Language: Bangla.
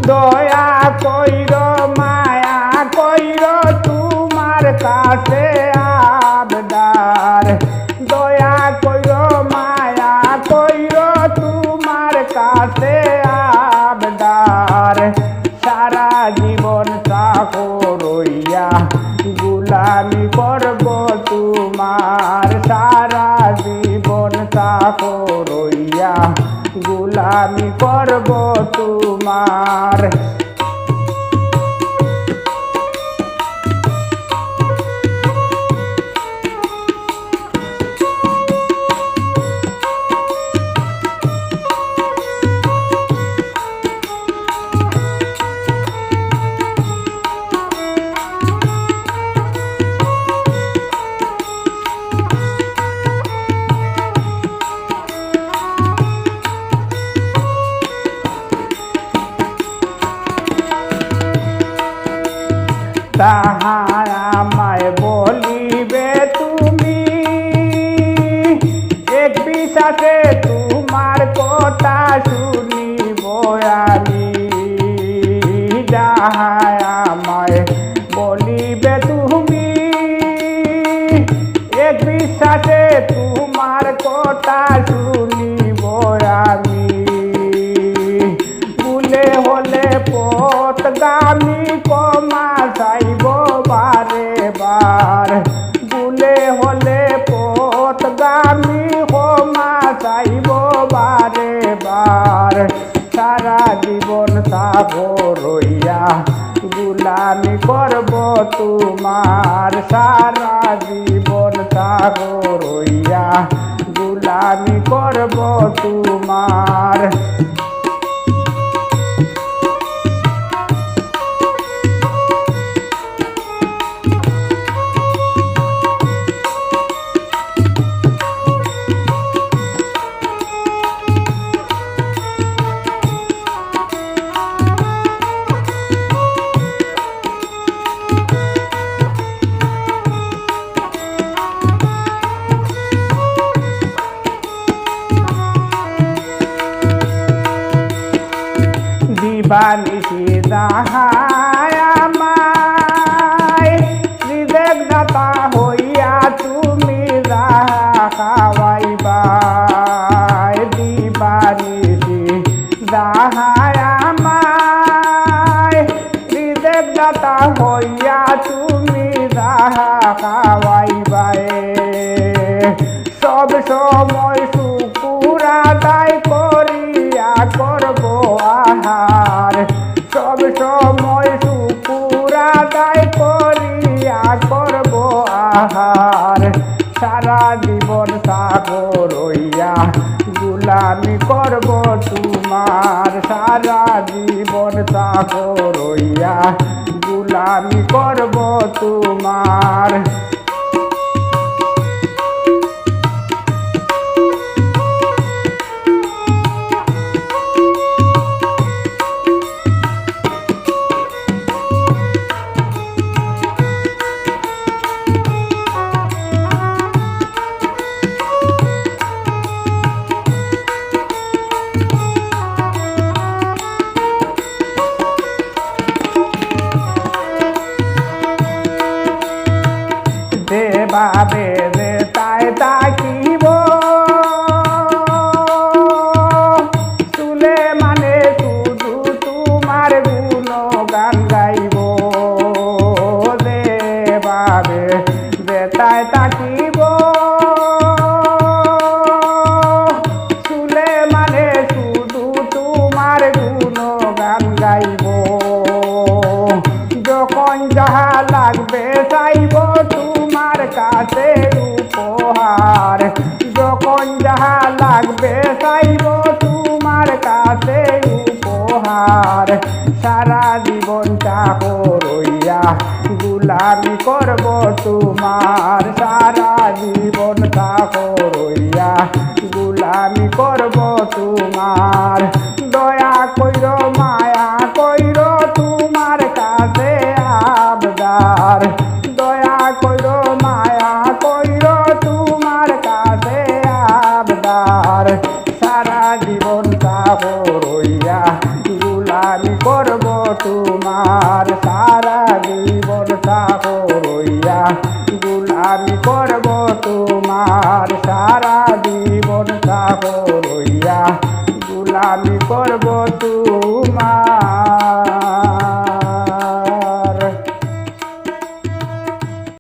দয়া কইর মায়া কইর তোমার কাছে আবদার দয়া কইর মায়া কইর তোমার কাছে আবদার সারা জীবন চাকরইয়া গুলামি করব তোমার সারা জীবন চাকরইয়া গুলামি করব তোমার তাহার আমায় বলিবে তুমি এক বিশ্বাসে তোমার কথা শুনিব আমি যাহায় আমায় বলিবে তুমি এক বিশ্বাসে তোমার কথা শুনিব আমি ভুলে হলে পথগামী কমা চাইব বারে বার ভুলে হলে পথগামী কমা চাইব বারে বার সারা জীবন চাকরইয়া গুলামি করব তোমার সারা জীবন চাকরইয়া গুলামি করব তোমার দিবানিশি যাহায় আমায় বিবেক দাতা হইয়া তুমি যাহা খাওয়াইবাই দিবানিশি যাহায় আমায় বিবেক দাতা হইয়া তুমি যাহা খাওয়াইবাই সব সময় শুকুর আদায় করিয়া করব আহার সব সময় শুকুর আদায় করিয়া করব আহার সারা জীবন চাকরইয়া গুলামি করব তোমার সারা জীবন চাকরইয়া গুলামি করব তোমার দেবাবে তাই তাকিব শুনে মানে শুধু তোমার গুণগান গাইব দেবাবে তাই তাকিব শুনে মানে শুধু তোমার গুণগান গাইব যখন যাহা লাগবে চাইব তোমার কাছে উপহার যখন যাহা লাগবে চাইব তোমার কাছে উপহার সারা জীবন চাকরইয়া গুলামি করব তোমার সারা জীবন চাকরইয়া গুলামি করব তোমার দয়া কইর মায়া কইর তোমার কাছে আবদার দয়া কইর মায়া কইর তোমার কাছে আবদার সারা জীবন চাকরইয়া গুলামি গুলামি করব তোমার সারা জীবন সাগর হইয়া গুলামি করব তোমার সারা জীবন সাগর হইয়া গুলামি করব